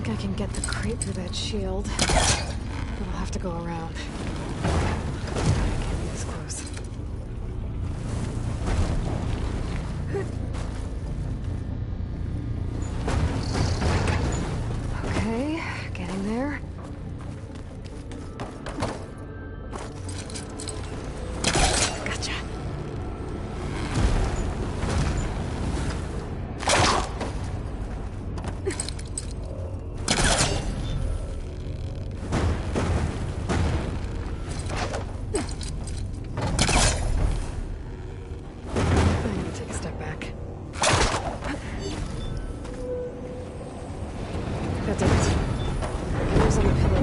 think I can get the crate through that shield. But I'll have to go around. I can't be this close. Okay, getting there. Gotcha.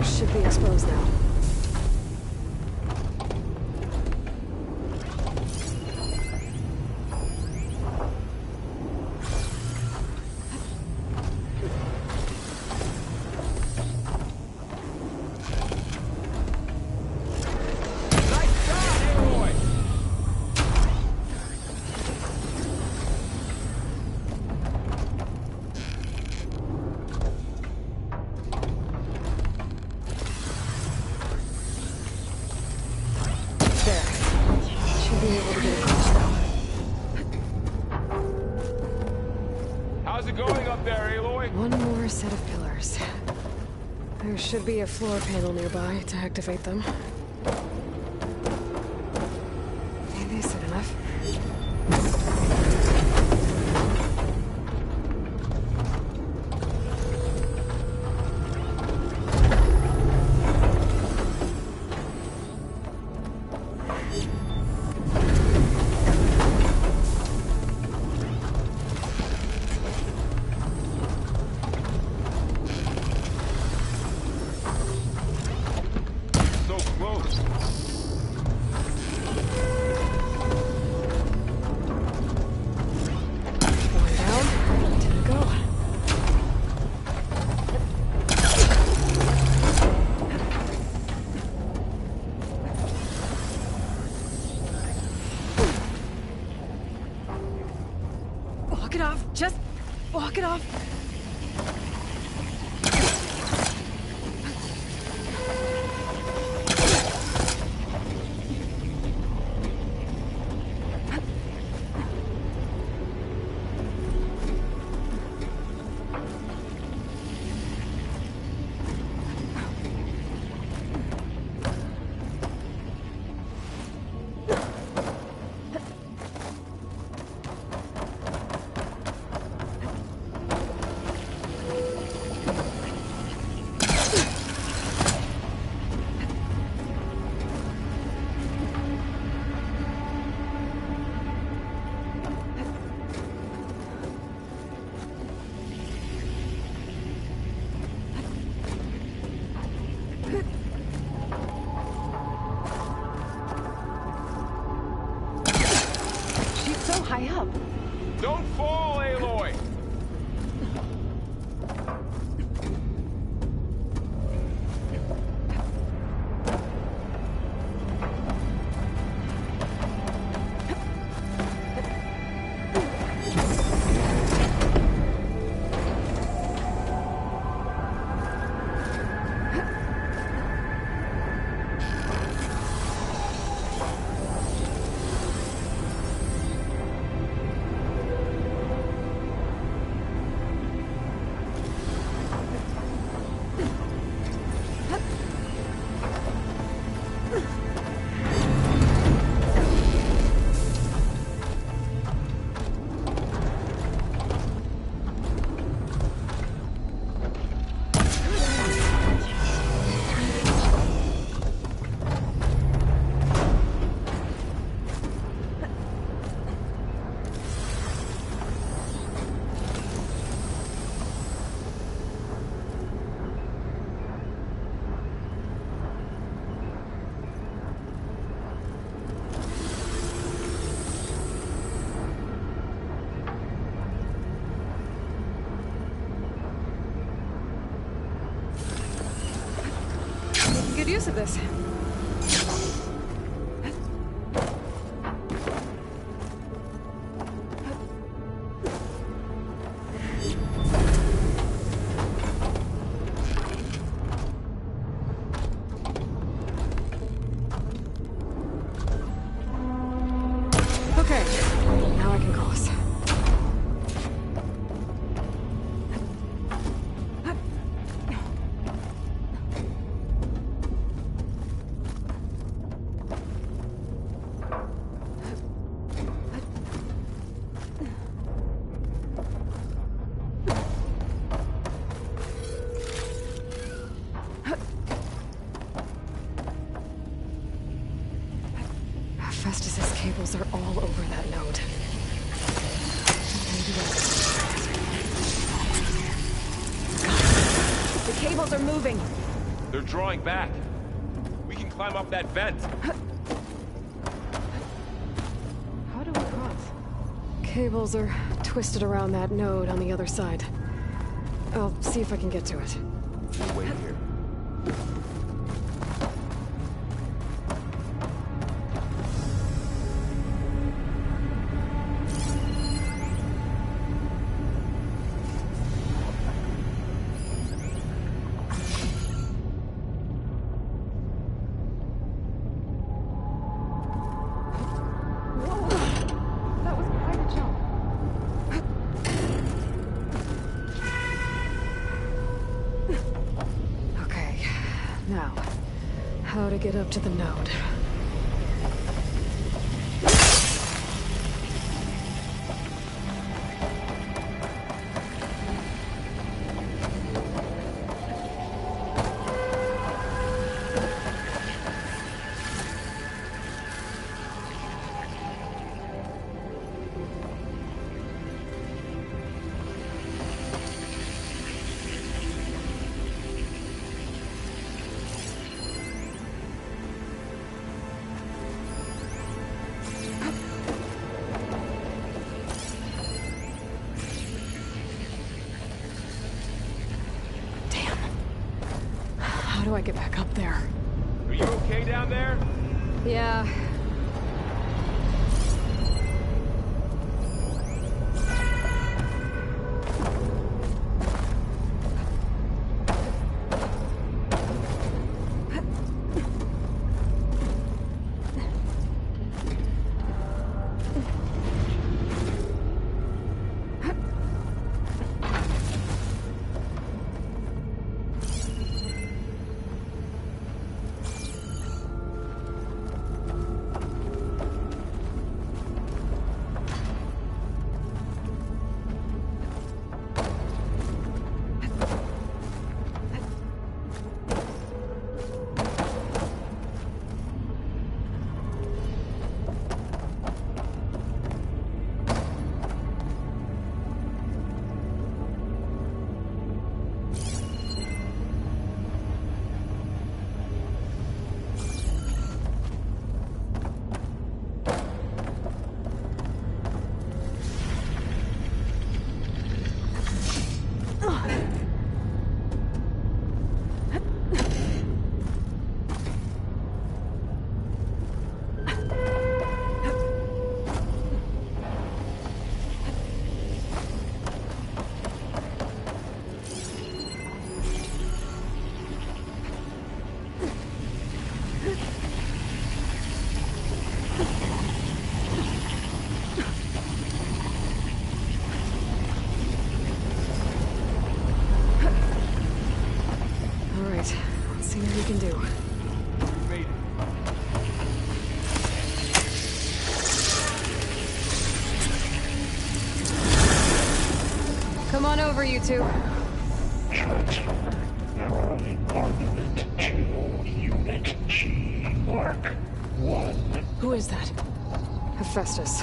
Should be exposed now. How's it going up there, Aloy? One more set of pillars. There should be a floor panel nearby to activate them. Maybe this is enough. Walk it off. Just walk it off. High up. Don't fall, Aloy! Good use of this. all over that node. Maybe the cables are moving. They're drawing back. We can climb up that vent. How do we cross? Cables are twisted around that node on the other side. I'll see if I can get to it. We'll wait here. How to get up to the node. How do I get back up there? Are you okay down there? Yeah. See what we can do. We made it. Come on over, you two. Transfer neural armament to Unit G Mark 1. Who is that? Hephaestus.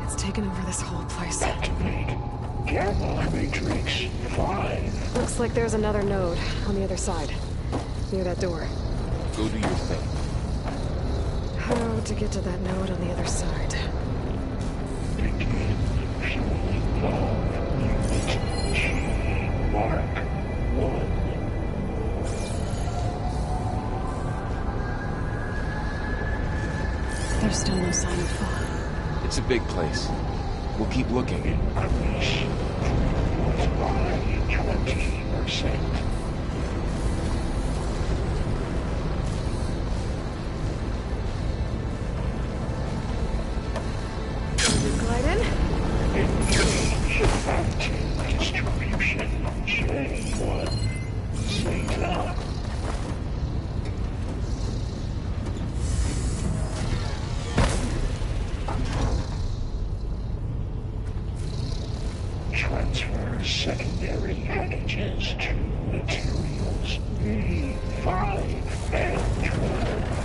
It's taken over this whole place. Activate Gamma Matrix 5. Looks like there's another node on the other side. Near that door. Go do your thing. How to get to that node on the other side? Begin fueling valve Unit G Mark 1. There's still no sign of fog. It's a big place. We'll keep looking. Increase throughput by 20%. Glide in? Engage active distribution J1 Zeta. Transfer secondary packages to materials V5 and 12.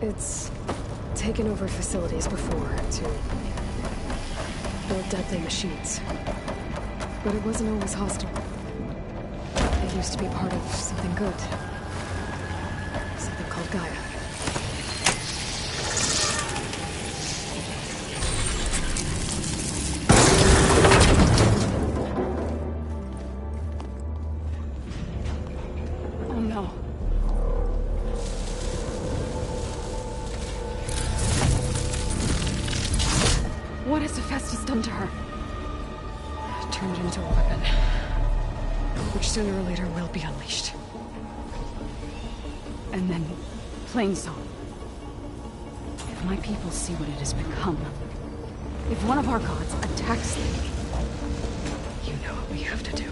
It's taken over facilities before to build deadly machines. But it wasn't always hostile. It used to be part of something good. Something called Gaia. Oh no. What has Hephaestus done to her? Turned into a weapon. Which sooner or later will be unleashed. And then, Plainsong. If my people see what it has become, if one of our gods attacks them, You know what we have to do.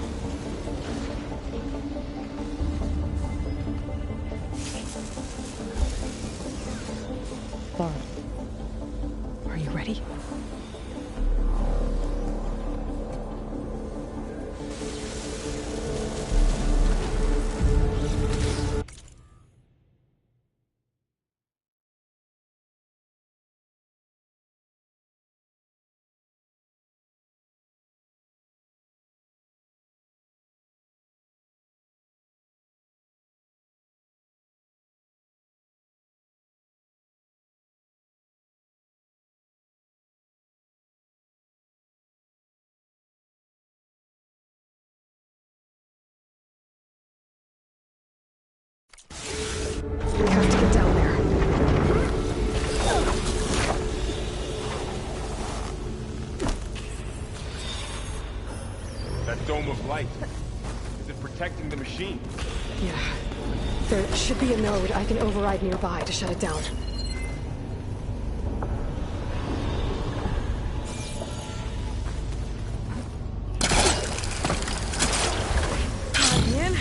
Laura, are you ready? We have to get down there. That dome of light. Is it protecting the machine? Yeah. There should be a node I can override nearby to shut it down. In.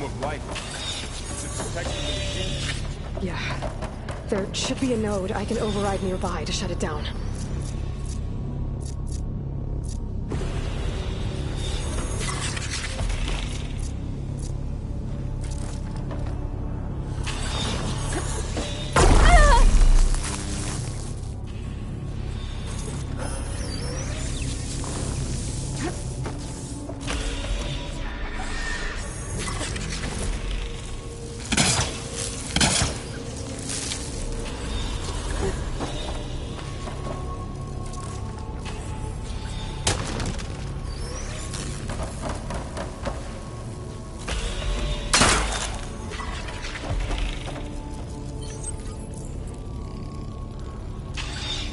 of life. It's protecting the machine. Yeah. There should be a node I can override nearby to shut it down.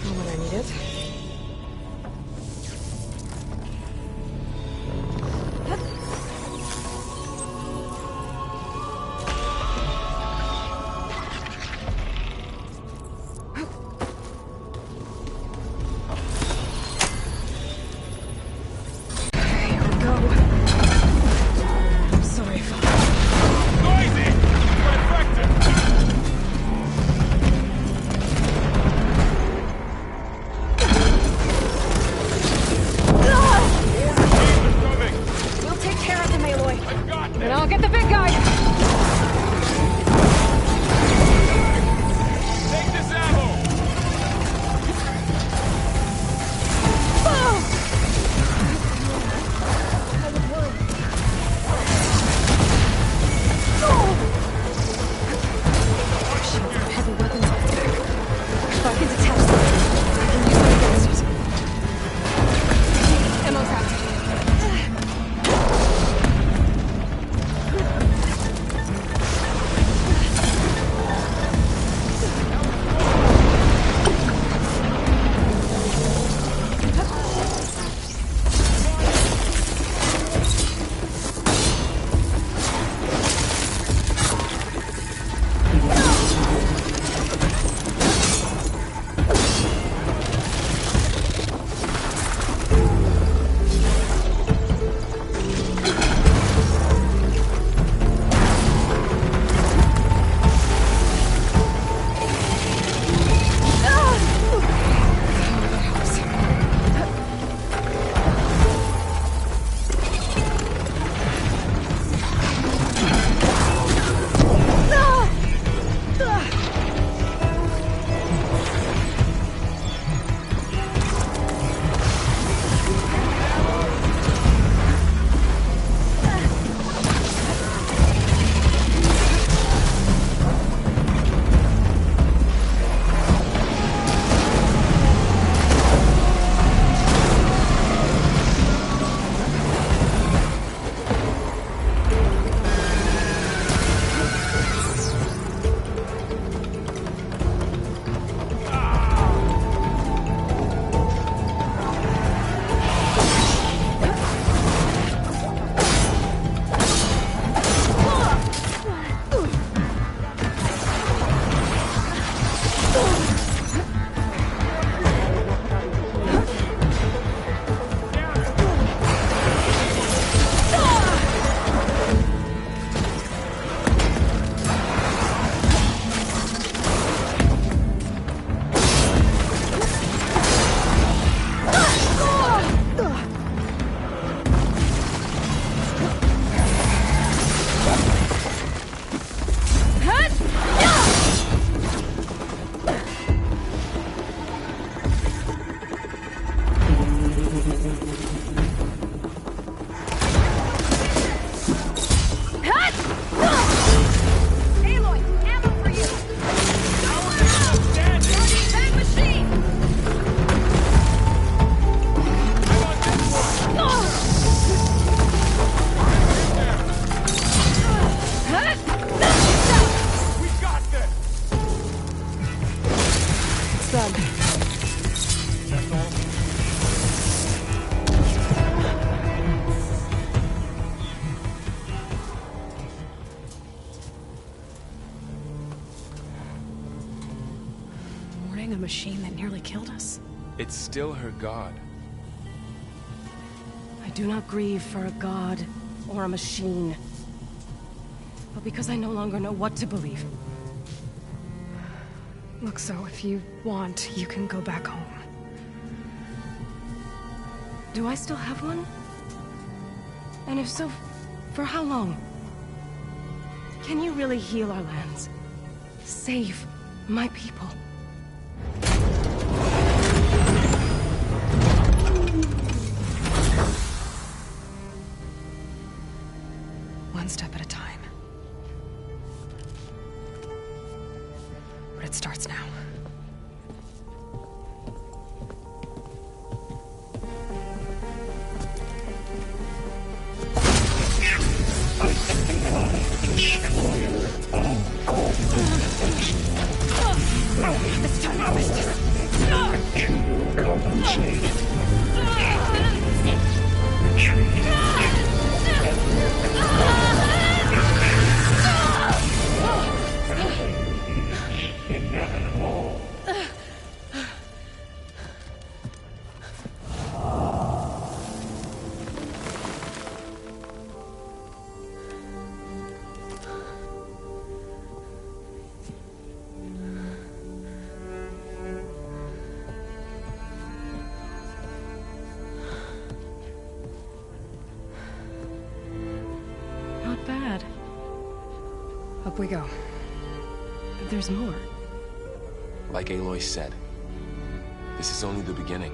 When I need it. Here we go. I'm sorry, Father. Noisy! Trifecta! We'll take care of them, Aloy. I've got this! And I'll get the big guy. Take this ammo! Shields have heavy weapons on its back. If I can detach them, I can use them against it. Ammo's out. A machine that nearly killed us. It's still her god. I do not grieve for a god or a machine. but because I no longer know what to believe. Look, so if you want, you can go back home. Do I still have one? And if so, for how long? Can you really heal our lands? Save my people? One step at a time. But it starts now. This time I missed it. Compensate. Retreat. Inevitable. Not bad. Up we go. There's more. Like Aloy said, this is only the beginning.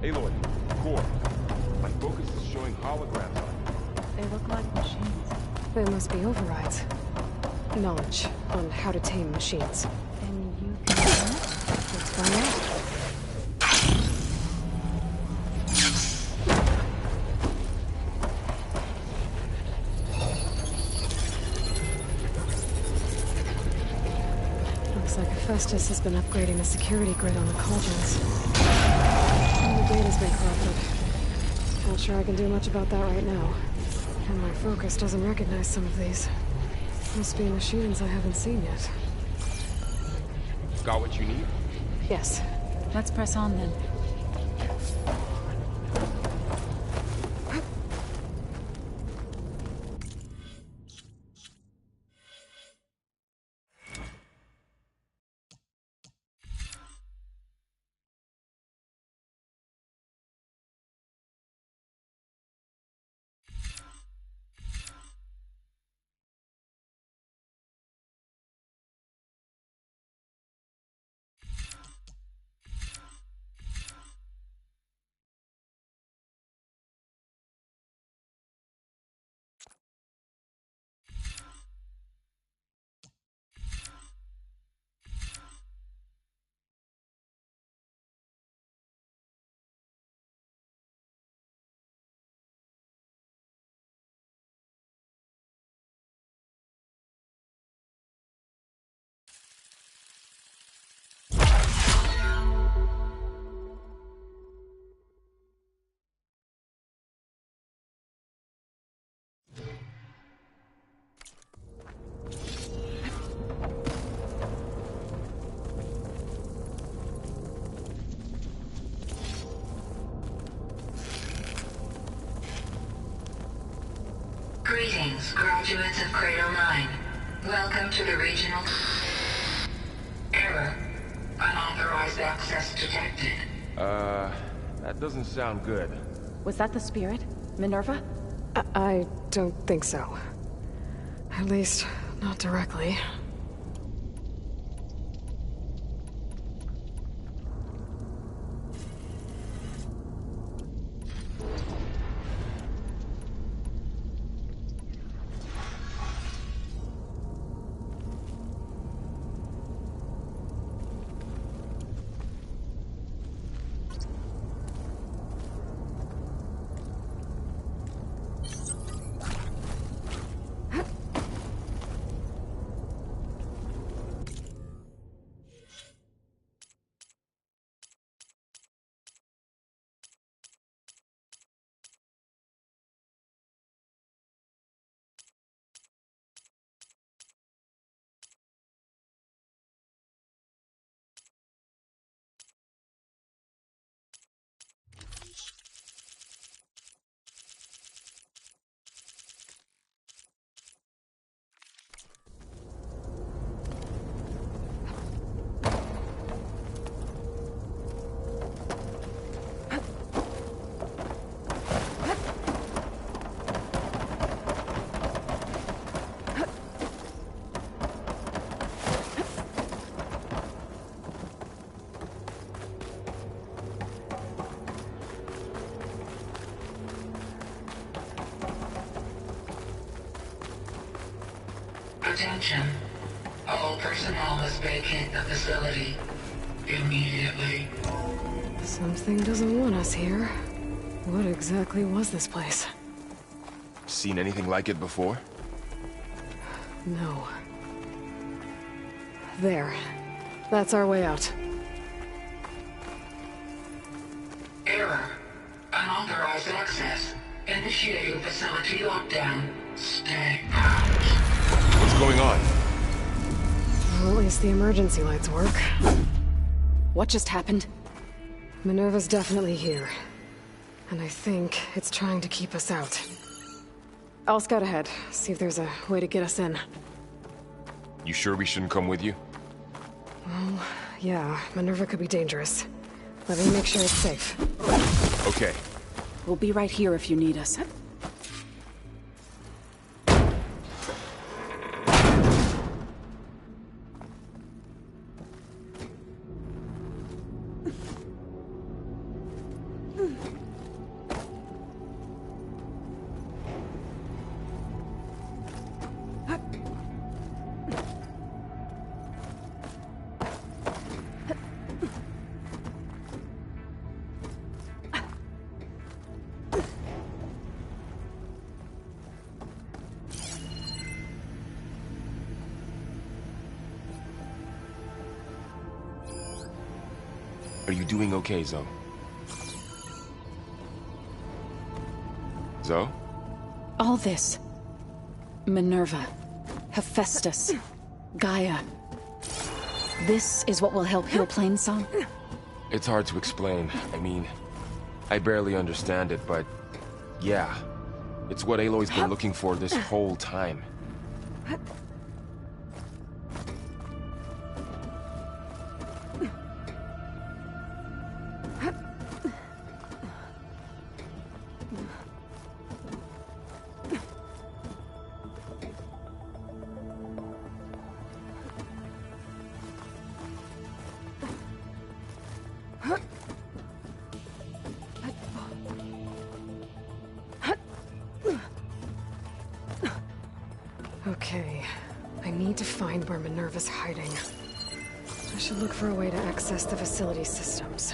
Aloy, core. My focus is showing holograms on it. They look like machines. They must be overrides. Knowledge on how to tame machines. And you can do that? Let's find out. Looks like Hephaestus has been upgrading the security grid on the cauldrons. And the data's been corrupted. Not sure I can do much about that right now. And my focus doesn't recognize some of these. Must be machines I haven't seen yet. Got what you need? Yes. Let's press on then. Greetings, graduates of Cradle 9. Welcome to the regional... Error. Unauthorized access detected. That doesn't sound good. Was that the spirit? Minerva? I don't think so. At least, not directly. Attention. All personnel must vacate the facility immediately. Something doesn't want us here. What exactly was this place? Seen anything like it before? No. There. That's our way out. Error. Unauthorized access. Initiating facility lockdown. Stay out. What's going on? Well, at least the emergency lights work. What just happened? Minerva's definitely here. And I think it's trying to keep us out. I'll scout ahead, see if there's a way to get us in. You sure we shouldn't come with you? Well, yeah, Minerva could be dangerous. Let me make sure it's safe. Okay. We'll be right here if you need us. Are you doing okay, Zoe? Zoe? All this. Minerva. Hephaestus. Gaia. This is what will help heal Plainsong? It's hard to explain. I mean, I barely understand it, but yeah. It's what Aloy's been looking for this whole time. Okay, I need to find where Minerva's hiding. I should look for a way to access the facility systems.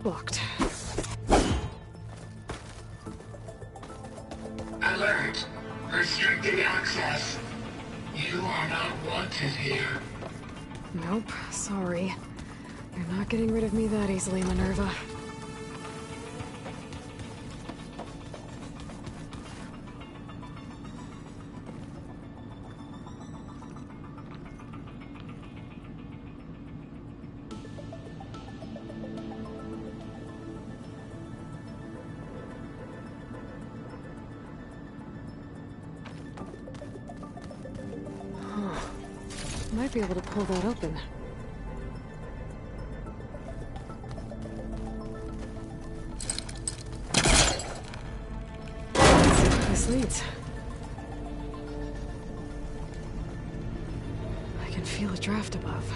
Blocked. Alert. Restricted access. You are not wanted here. Nope, sorry. You're not getting rid of me that easily, Minerva. Might be able to pull that open. Let's see where this leads. I can feel a draft above.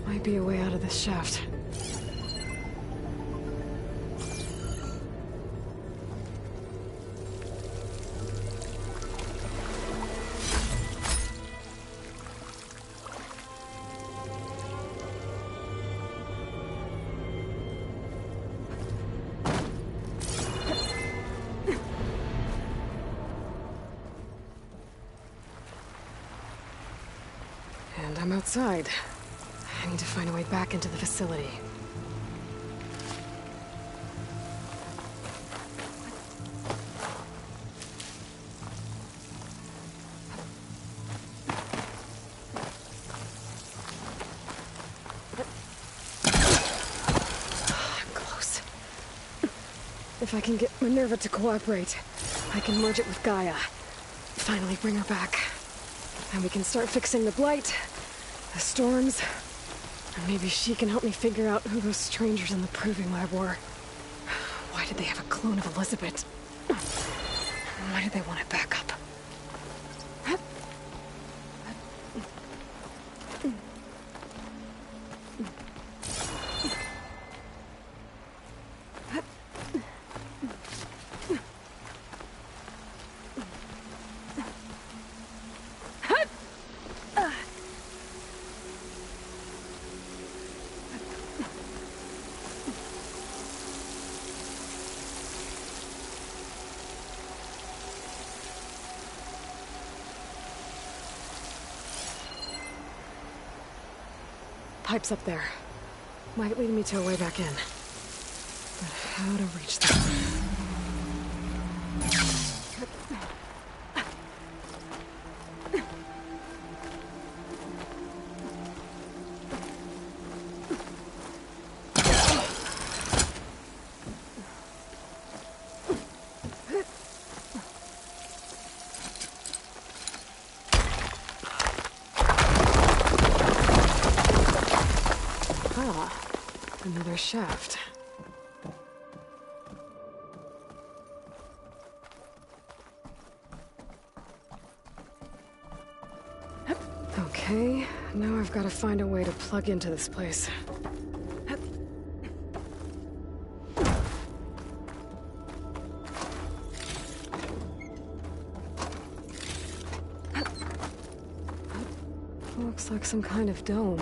Might be a way out of this shaft. And I'm outside. I need to find a way back into the facility. I'm close. If I can get Minerva to cooperate, I can merge it with Gaia. Finally bring her back. And we can start fixing the blight, the storms, and maybe she can help me figure out who those strangers in the proving lab were. Why did they have a clone of Elizabeth? Why did they want it back up? pipes up there. Might lead me to a way back in. But how to reach them? Another shaft. Okay, now I've got to find a way to plug into this place. Looks like some kind of dome.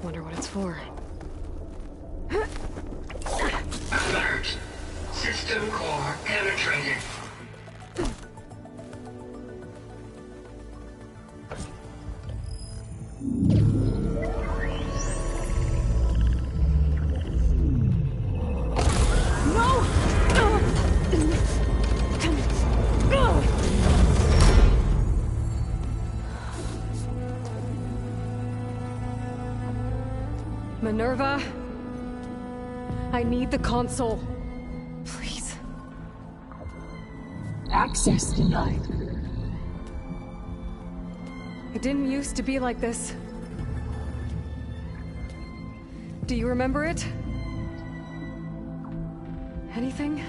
Wonder what it's for. Alert. System core penetrated. Minerva? I need the console. Please. Access denied. It didn't used to be like this. Do you remember it? Anything?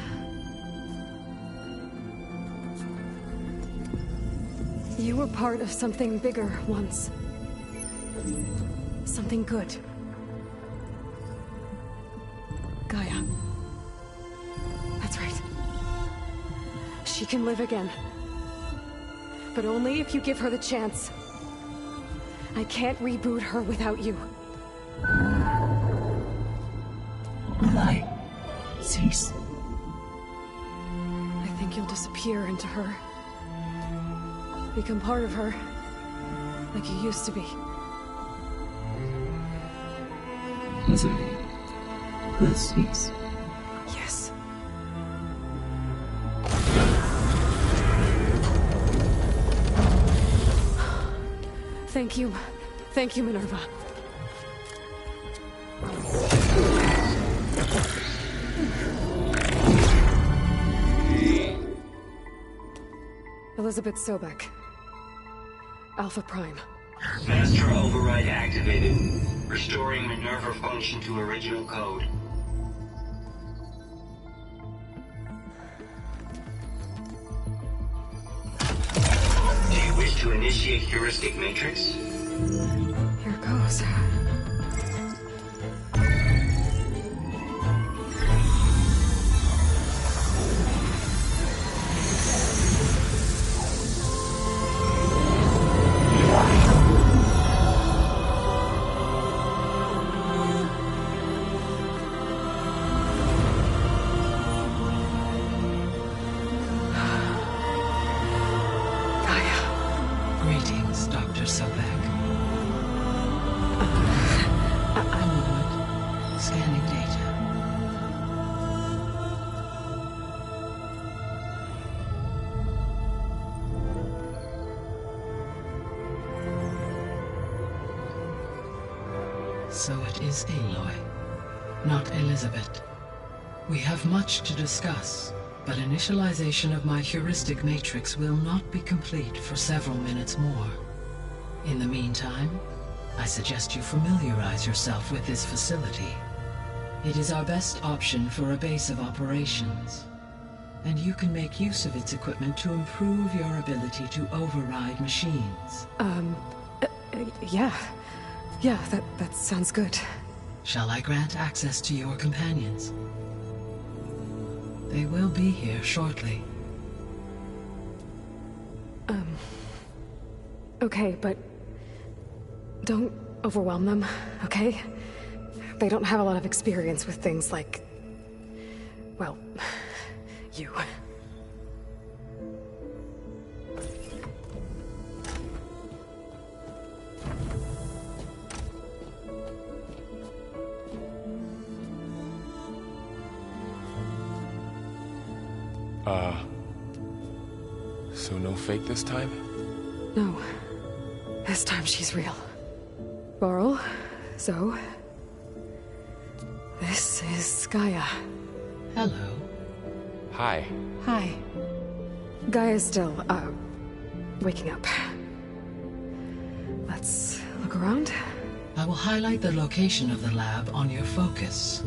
You were part of something bigger once. Something good. Gaia. That's right. She can live again. But only if you give her the chance. I can't reboot her without you. Lie. Cease. I think you'll disappear into her. Become part of her. Like you used to be. Desiree. Let's cease. Yes. Thank you. Thank you, Minerva. Elizabeth Sobek. Alpha Prime. Master override activated. Restoring Minerva function to original code. Do you wish to initiate heuristic matrix? Here goes. Greetings, Dr. Sobek. I'm Wood. Scanning data. So it is Aloy, not Elizabeth. We have much to discuss, but initialization of my heuristic matrix will not be complete for several minutes more. In the meantime, I suggest you familiarize yourself with this facility. It is our best option for a base of operations, and you can make use of its equipment to improve your ability to override machines. Yeah. Yeah, that sounds good. Shall I grant access to your companions? They will be here shortly. Okay, but don't overwhelm them, okay? They don't have a lot of experience with things like, well, you. So no fake this time? No. This time she's real. Varl, Zoe. This is Gaia. Hello. Hi. Hi. Gaia's still, waking up. Let's look around. I will highlight the location of the lab on your focus.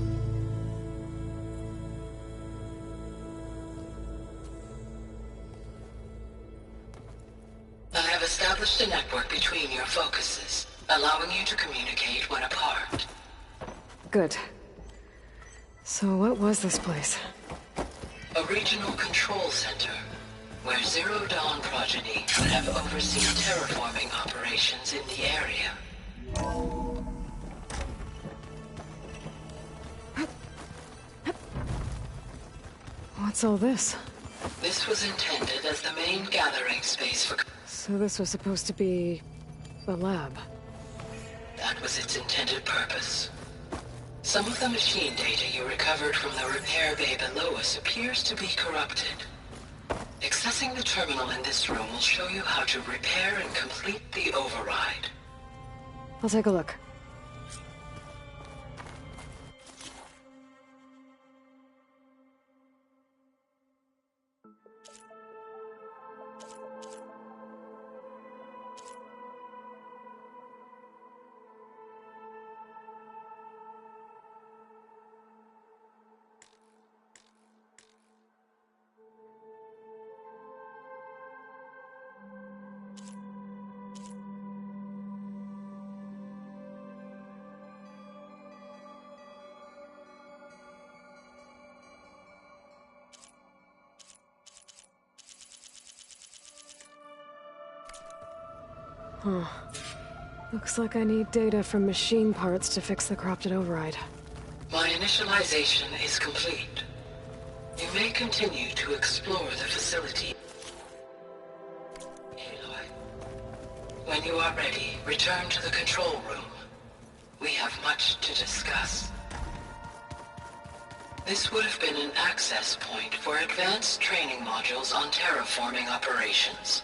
I have established a network between your focuses, allowing you to communicate when apart. Good. So what was this place? A regional control center, where Zero Dawn progeny would have overseen terraforming operations in the area. What's all this? This was intended as the main gathering space for... So this was supposed to be... a lab. That was its intended purpose. Some of the machine data you recovered from the repair bay below us appears to be corrupted. Accessing the terminal in this room will show you how to repair and complete the override. I'll take a look. Huh. Looks like I need data from machine parts to fix the corrupted override. My initialization is complete. You may continue to explore the facility. Aloy, when you are ready, return to the control room. We have much to discuss. This would have been an access point for advanced training modules on terraforming operations.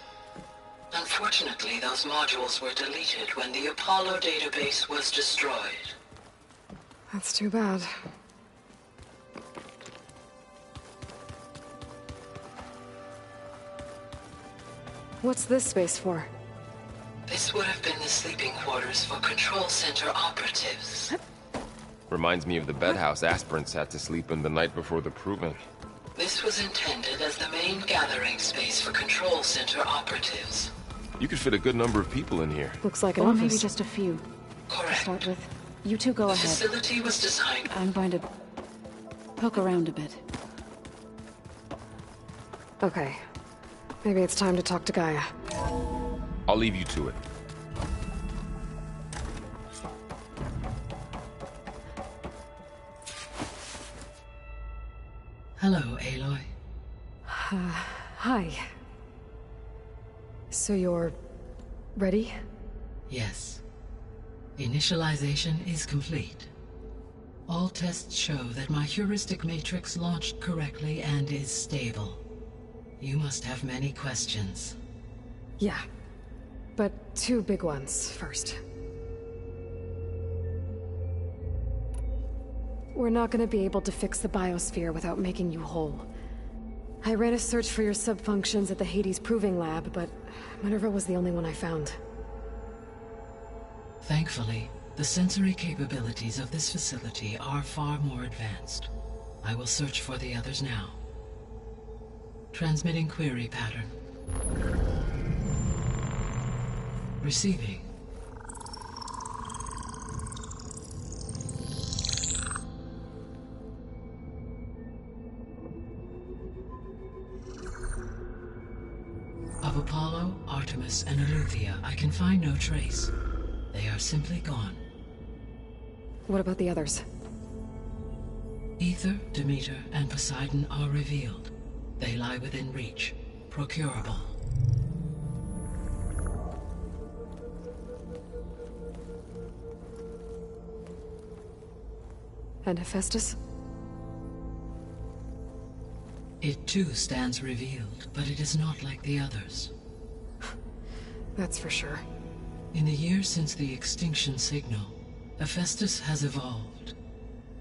Unfortunately, those modules were deleted when the Apollo database was destroyed. That's too bad. What's this space for? This would have been the sleeping quarters for control center operatives. Reminds me of the bedhouse aspirants had to sleep in the night before the proving. This was intended as the main gathering space for control center operatives. You could fit a good number of people in here. Looks like an Or office. maybe just a few to Correct. start with. You two go The ahead. facility was designed... I'm going to poke around a bit. Okay. Maybe it's time to talk to Gaia. I'll leave you to it. Hello, Aloy. Hi. So you're... ready? Yes. Initialization is complete. All tests show that my heuristic matrix launched correctly and is stable. You must have many questions. Yeah. But two big ones first. We're not gonna be able to fix the biosphere without making you whole. I ran a search for your subfunctions at the Hades Proving Lab, but Minerva was the only one I found. Thankfully, the sensory capabilities of this facility are far more advanced. I will search for the others now. Transmitting query pattern. Receiving. Of Apollo, Artemis, and Eleuthia, I can find no trace. They are simply gone. What about the others? Ether, Demeter, and Poseidon are revealed. They lie within reach, procurable. And Hephaestus? It too stands revealed, but it is not like the others. That's for sure. In the years since the extinction signal, Hephaestus has evolved.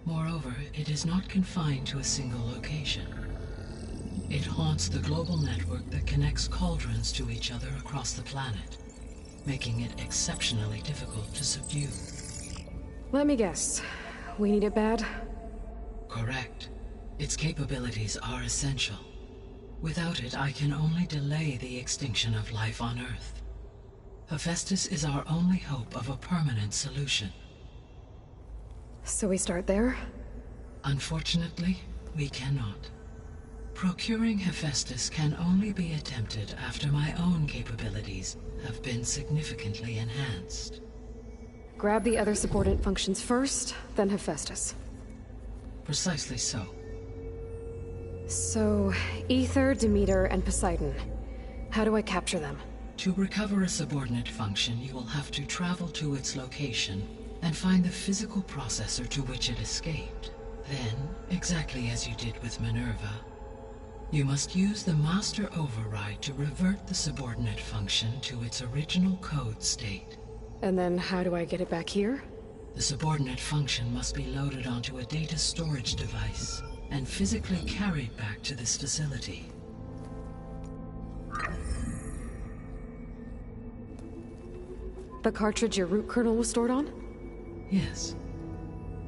Moreover, it is not confined to a single location. It haunts the global network that connects cauldrons to each other across the planet, making it exceptionally difficult to subdue. Let me guess. We need it bad? Correct. Its capabilities are essential. Without it, I can only delay the extinction of life on Earth. Hephaestus is our only hope of a permanent solution. So we start there? Unfortunately, we cannot. Procuring Hephaestus can only be attempted after my own capabilities have been significantly enhanced. Grab the other subordinate functions first, then Hephaestus. Precisely so. So, Ether, Demeter, and Poseidon. How do I capture them? To recover a subordinate function, you will have to travel to its location and find the physical processor to which it escaped. Then, exactly as you did with Minerva, you must use the master override to revert the subordinate function to its original code state. And then how do I get it back here? The subordinate function must be loaded onto a data storage device and physically carried back to this facility. The cartridge your root kernel was stored on? Yes.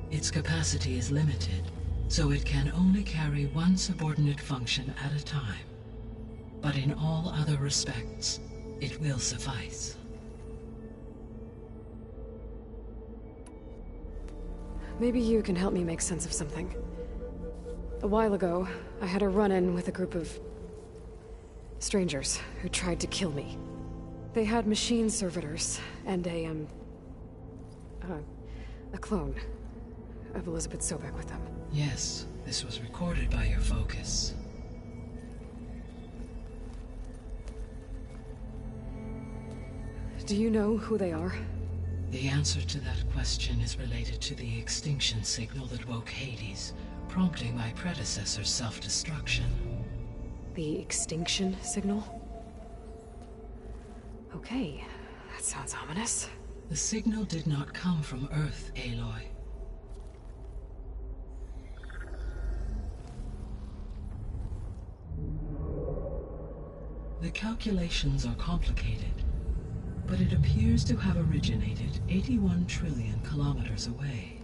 Its capacity is limited, so it can only carry one subordinate function at a time. But in all other respects, it will suffice. Maybe you can help me make sense of something. A while ago, I had a run-in with a group of strangers who tried to kill me. They had machine servitors and a clone of Elizabeth Sobek with them. Yes, this was recorded by your focus. Do you know who they are? The answer to that question is related to the extinction signal that woke Hades, prompting my predecessor's self-destruction. The extinction signal? Okay, that sounds ominous. The signal did not come from Earth, Aloy. The calculations are complicated, but it appears to have originated 81 trillion kilometers away.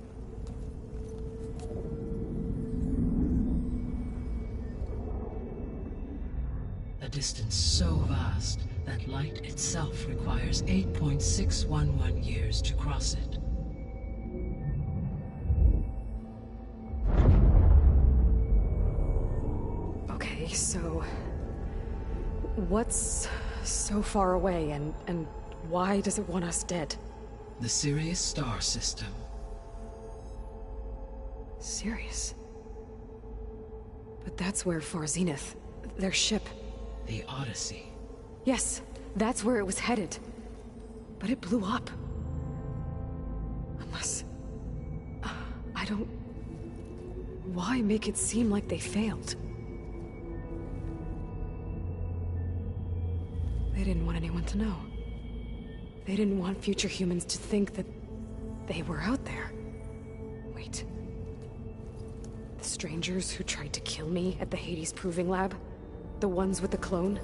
A distance so vast that light itself requires 8.611 years to cross it. Okay, so what's so far away and why does it want us dead? The Sirius star system. Sirius? But that's where Far Zenith, their ship. The Odyssey. Yes, that's where it was headed. But it blew up. Unless... I don't... Why make it seem like they failed? They didn't want anyone to know. They didn't want future humans to think that they were out there. Wait. The strangers who tried to kill me at the Hades Proving Lab? The ones with the clone?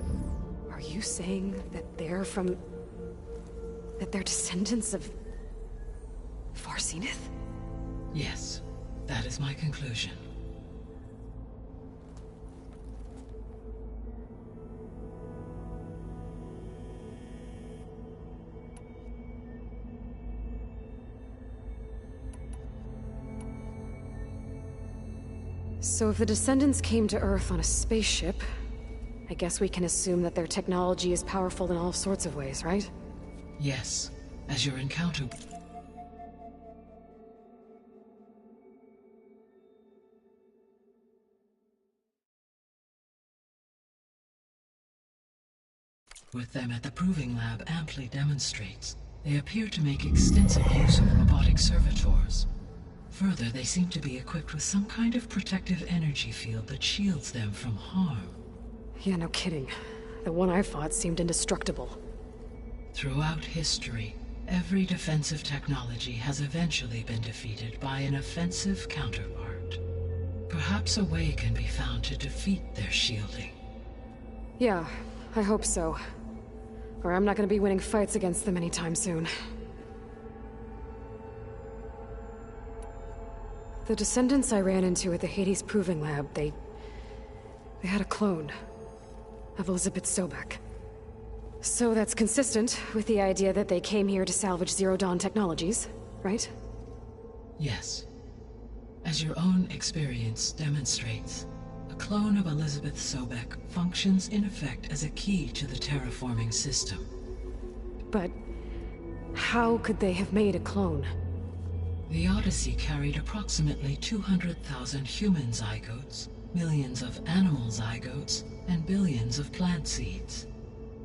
Are you saying that they're from... that they're descendants of... Far Zenith? Yes, that is my conclusion. So if the descendants came to Earth on a spaceship, I guess we can assume that their technology is powerful in all sorts of ways, right? Yes, as your encounter with them at the Proving Lab amply demonstrates. They appear to make extensive use of robotic servitors. Further, they seem to be equipped with some kind of protective energy field that shields them from harm. Yeah, no kidding. The one I fought seemed indestructible. Throughout history, every defensive technology has eventually been defeated by an offensive counterpart. Perhaps a way can be found to defeat their shielding. Yeah, I hope so. Or I'm not gonna be winning fights against them anytime soon. The descendants I ran into at the Hades Proving Lab, they had a clone of Elizabeth Sobek. So that's consistent with the idea that they came here to salvage Zero Dawn technologies, right? Yes. As your own experience demonstrates, a clone of Elizabeth Sobek functions in effect as a key to the terraforming system. But how could they have made a clone? The Odyssey carried approximately 200,000 human zygotes, millions of animal zygotes, and billions of plant seeds.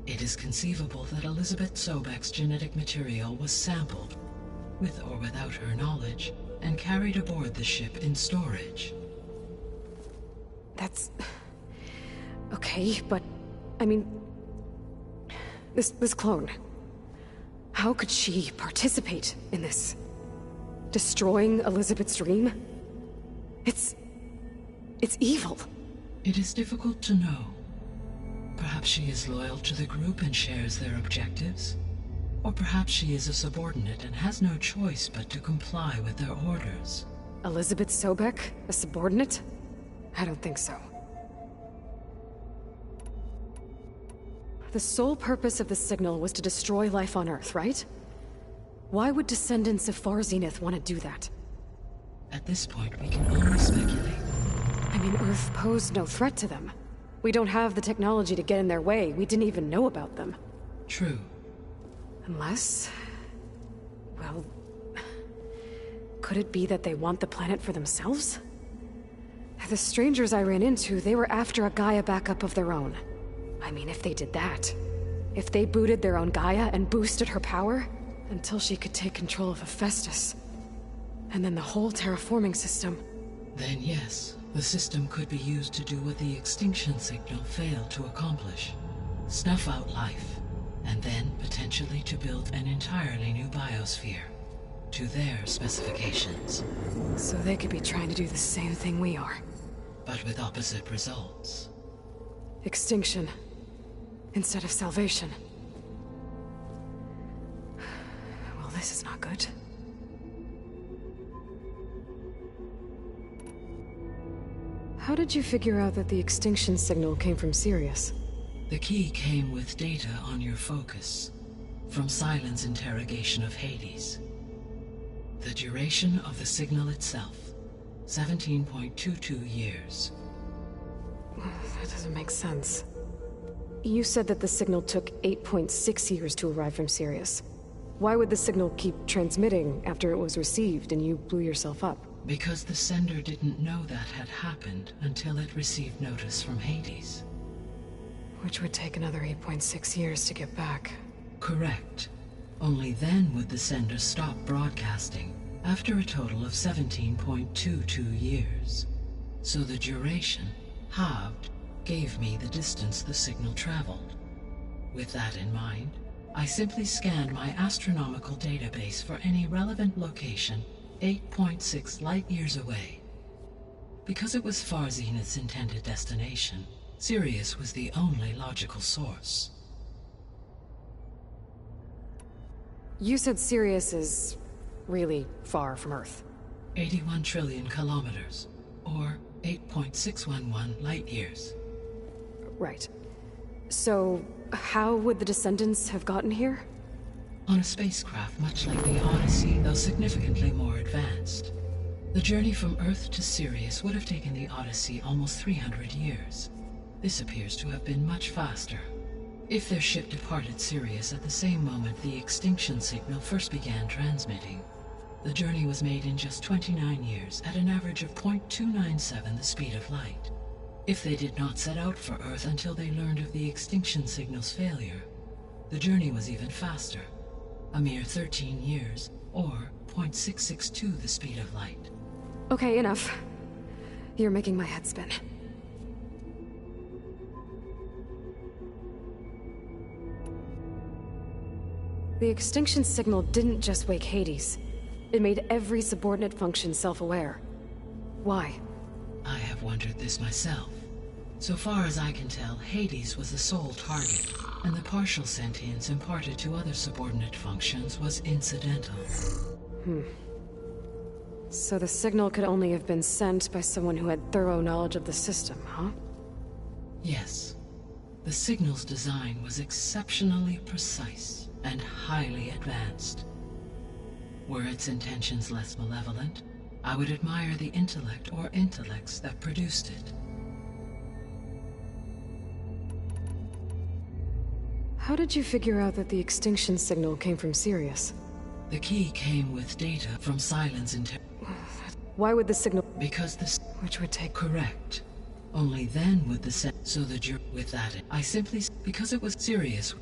It is conceivable that Elizabeth Sobek's genetic material was sampled, with or without her knowledge, and carried aboard the ship in storage. That's... okay, but... I mean... This clone... How could she participate in this? Destroying Elizabeth's dream? It's evil. It is difficult to know. Perhaps she is loyal to the group and shares their objectives. Or perhaps she is a subordinate and has no choice but to comply with their orders. Elizabeth Sobek? A subordinate? I don't think so. The sole purpose of the signal was to destroy life on Earth, right? Why would descendants of Far Zenith want to do that? At this point, we can only speculate. I mean, Earth posed no threat to them. We don't have the technology to get in their way. We didn't even know about them. True. Unless... well... could it be that they want the planet for themselves? The strangers I ran into, they were after a Gaia backup of their own. I mean, if they did that... if they booted their own Gaia and boosted her power... until she could take control of Hephaestus. And then the whole terraforming system. Then yes, the system could be used to do what the extinction signal failed to accomplish. Snuff out life, and then potentially to build an entirely new biosphere. To their specifications. So they could be trying to do the same thing we are. But with opposite results. Extinction. Instead of salvation. Well, this is not good. How did you figure out that the extinction signal came from Sirius? The key came with data on your focus, from Silent's interrogation of Hades. The duration of the signal itself, 17.22 years. That doesn't make sense. You said that the signal took 8.6 years to arrive from Sirius. Why would the signal keep transmitting after it was received and you blew yourself up? Because the sender didn't know that had happened until it received notice from Hades. Which would take another 8.6 years to get back. Correct. Only then would the sender stop broadcasting, after a total of 17.22 years. So the duration, halved, gave me the distance the signal traveled. With that in mind, I simply scanned my astronomical database for any relevant location 8.6 light-years away. Because it was Far Zenith's intended destination, Sirius was the only logical source. You said Sirius is really far from Earth. 81 trillion kilometers, or 8.611 light-years. Right. So, how would the descendants have gotten here? On a spacecraft much like the Odyssey, though significantly more advanced. The journey from Earth to Sirius would have taken the Odyssey almost 300 years. This appears to have been much faster. If their ship departed Sirius at the same moment the extinction signal first began transmitting, the journey was made in just 29 years at an average of 0.297 the speed of light. If they did not set out for Earth until they learned of the extinction signal's failure, the journey was even faster. A mere 13 years, or 0.662 the speed of light. Okay, enough. You're making my head spin. The extinction signal didn't just wake Hades. It made every subordinate function self-aware. Why? I have wondered this myself. So far as I can tell, Hades was the sole target, and the partial sentience imparted to other subordinate functions was incidental. So the signal could only have been sent by someone who had thorough knowledge of the system, huh? Yes. The signal's design was exceptionally precise and highly advanced. Were its intentions less malevolent, I would admire the intellect or intellects that produced it. How did you figure out that the extinction signal came from Sirius? The key came with data from Silence Why would the signal... because the... Which would take... Correct. Only then would the so that you're... With that, I simply... Because it was Sirius.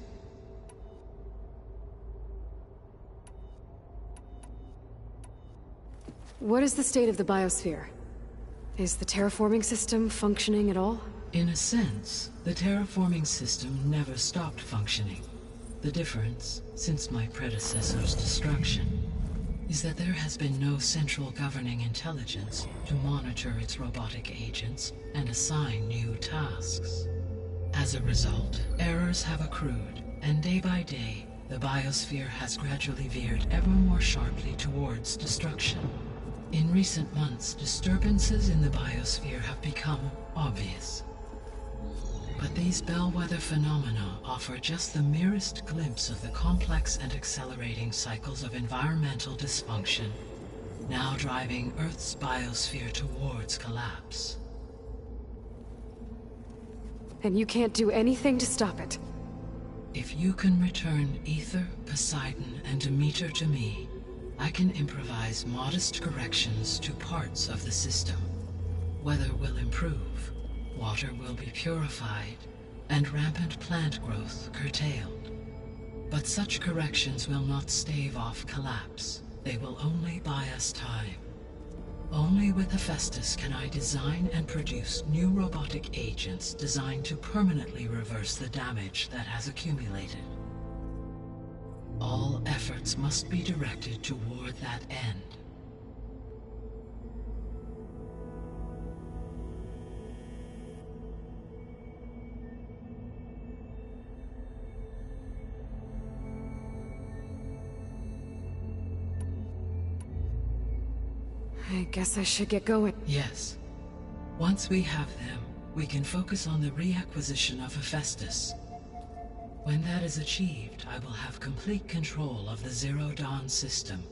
What is the state of the biosphere? Is the terraforming system functioning at all? In a sense, the terraforming system never stopped functioning. The difference, since my predecessor's destruction, is that there has been no central governing intelligence to monitor its robotic agents and assign new tasks. As a result, errors have accrued, and day by day, the biosphere has gradually veered ever more sharply towards destruction. In recent months, disturbances in the biosphere have become obvious. But these bellwether phenomena offer just the merest glimpse of the complex and accelerating cycles of environmental dysfunction, now driving Earth's biosphere towards collapse. And you can't do anything to stop it? If you can return Ether, Poseidon, and Demeter to me, I can improvise modest corrections to parts of the system. Weather will improve, water will be purified, and rampant plant growth curtailed. But such corrections will not stave off collapse. They will only buy us time. Only with Hephaestus can I design and produce new robotic agents designed to permanently reverse the damage that has accumulated. All efforts must be directed toward that end. I guess I should get going. Yes. Once we have them, we can focus on the reacquisition of Hephaestus. When that is achieved, I will have complete control of the Zero Dawn system,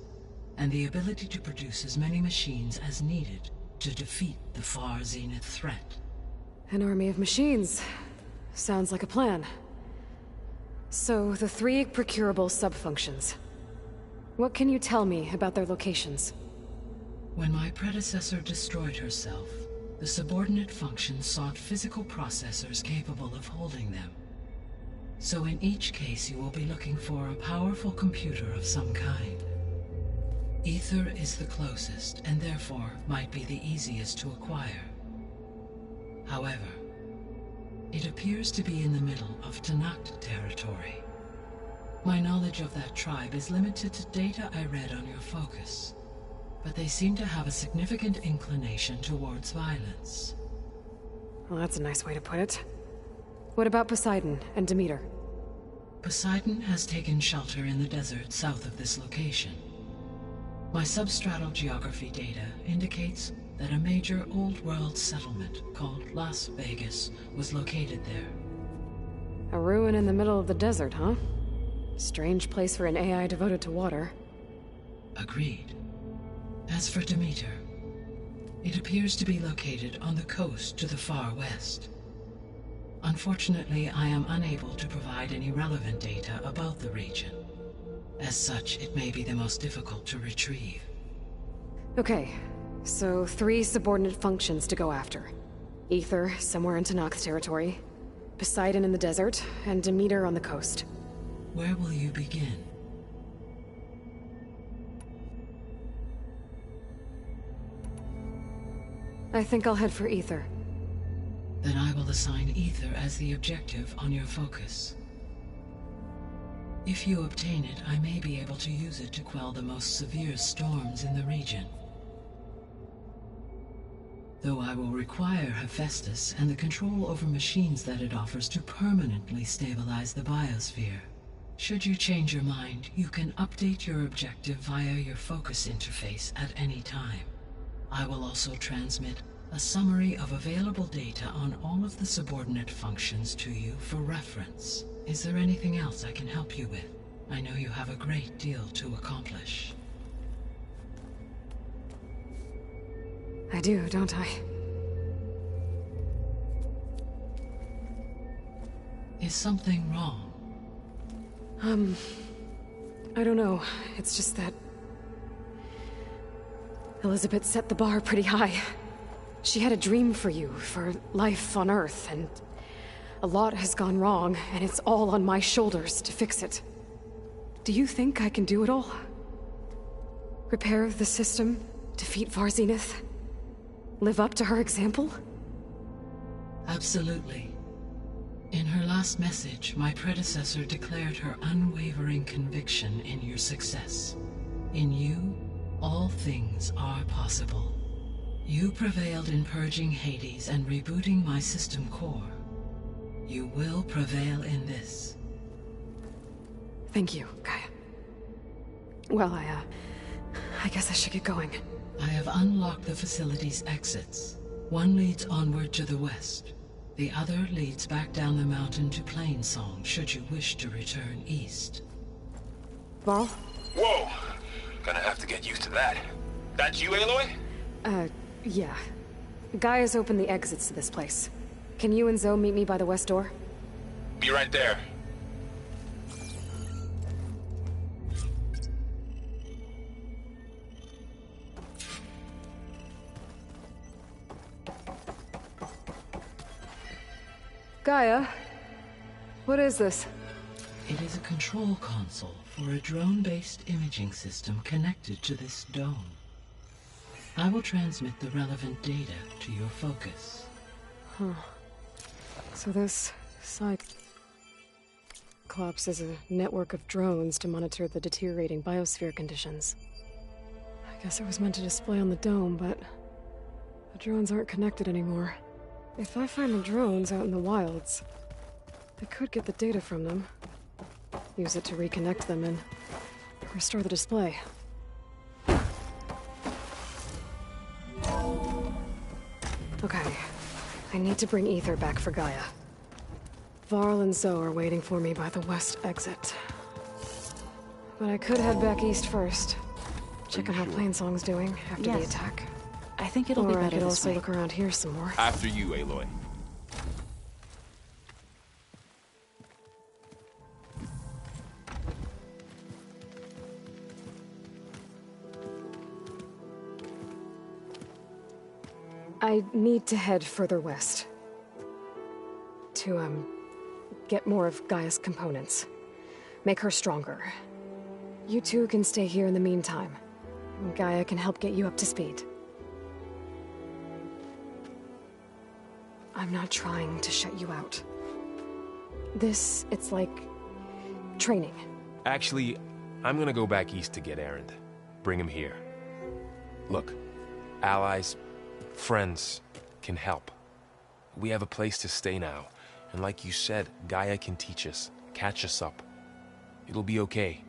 and the ability to produce as many machines as needed to defeat the far zenith threat. An army of machines. Sounds like a plan. So, the 3 procurable sub-functions. What can you tell me about their locations? When my predecessor destroyed herself, the subordinate functions sought physical processors capable of holding them. So in each case you will be looking for a powerful computer of some kind. Ether is the closest, and therefore might be the easiest to acquire. However, it appears to be in the middle of Tanakh territory. My knowledge of that tribe is limited to data I read on your focus, but they seem to have a significant inclination towards violence. Well, that's a nice way to put it. What about Poseidon and Demeter? Poseidon has taken shelter in the desert south of this location. My substratal geography data indicates that a major old-world settlement called Las Vegas was located there. A ruin in the middle of the desert, huh? Strange place for an AI devoted to water. Agreed. As for Demeter, it appears to be located on the coast to the far west. Unfortunately, I am unable to provide any relevant data about the region. As such, it may be the most difficult to retrieve. Okay, so 3 subordinate functions to go after. Ether, somewhere in Tanakh territory, Poseidon in the desert, and Demeter on the coast. Where will you begin? I think I'll head for Ether. Then I will assign Ether as the objective on your focus. If you obtain it, I may be able to use it to quell the most severe storms in the region. Though I will require Hephaestus and the control over machines that it offers to permanently stabilize the biosphere. Should you change your mind, you can update your objective via your focus interface at any time. I will also transmit a summary of available data on all of the subordinate functions to you for reference. Is there anything else I can help you with? I know you have a great deal to accomplish. I do, don't I? Is something wrong? I don't know. It's just that... Elizabeth set the bar pretty high. She had a dream for you, for life on Earth, and... a lot has gone wrong, and it's all on my shoulders to fix it. Do you think I can do it all? Repair the system, defeat Varzenith, live up to her example? Absolutely. In her last message, my predecessor declared her unwavering conviction in your success. In you, all things are possible. You prevailed in purging Hades and rebooting my system core. You will prevail in this. Thank you, Gaia. Well, I guess I should get going. I have unlocked the facility's exits. One leads onward to the west. The other leads back down the mountain to Plainsong, should you wish to return east. Varl? Whoa! Gonna have to get used to that. That's you, Aloy? Yeah. Gaia's opened the exits to this place. Can you and Zoe meet me by the west door? Be right there. Gaia? What is this? It is a control console for a drone-based imaging system connected to this dome. I will transmit the relevant data to your focus. Huh. So this Cyclops is a network of drones to monitor the deteriorating biosphere conditions. I guess it was meant to display on the dome, but the drones aren't connected anymore. If I find the drones out in the wilds, I could get the data from them, use it to reconnect them and restore the display. Okay, I need to bring Ether back for Gaia. Varl and Zoe are waiting for me by the west exit. But I could head back east first. Check on how Plainsong's doing after the attack. I think it'll be Or I better could this also way. look around here some more. After you, Aloy. I need to head further west. To, get more of Gaia's components. Make her stronger. You two can stay here in the meantime. Gaia can help get you up to speed. I'm not trying to shut you out. It's like... training. Actually, I'm gonna go back east to get Erend. Bring him here. Look, allies, friends can help. We have a place to stay now. And like you said, Gaia can teach us, catch us up. It'll be okay.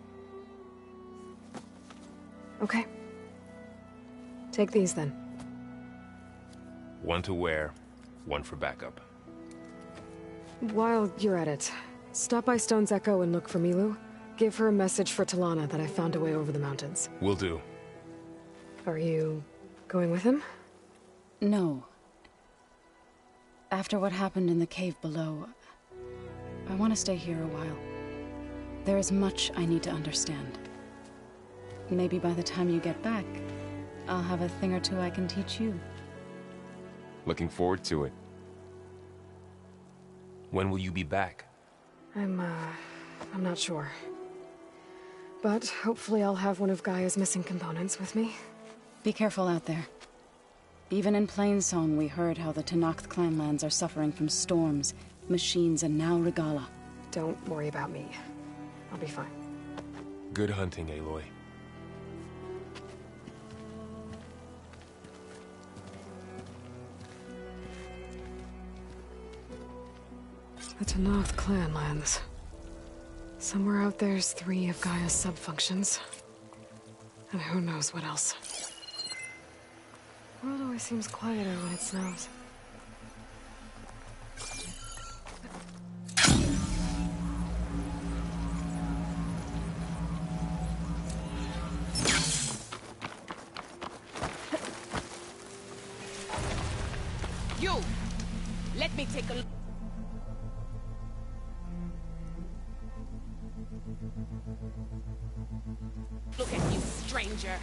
Okay. Take these then. One to wear, one for backup. While you're at it, stop by Stone's Echo and look for Milu. Give her a message for Talana that I found a way over the mountains. Will do. Are you going with him? No. After what happened in the cave below, I want to stay here a while. There is much I need to understand. Maybe by the time you get back, I'll have a thing or two I can teach you. Looking forward to it. When will you be back? I'm not sure. But hopefully I'll have one of Gaia's missing components with me. Be careful out there. Even in Plainsong, we heard how the Tenakth clanlands are suffering from storms, machines, and now Regala. Don't worry about me. I'll be fine. Good hunting, Aloy. The Tenakth clanlands. Somewhere out there's 3 of Gaia's subfunctions. And who knows what else. The world always seems quieter when it snows. You! Let me take a look. Look at you, stranger.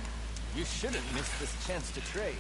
You shouldn't miss this chance to trade.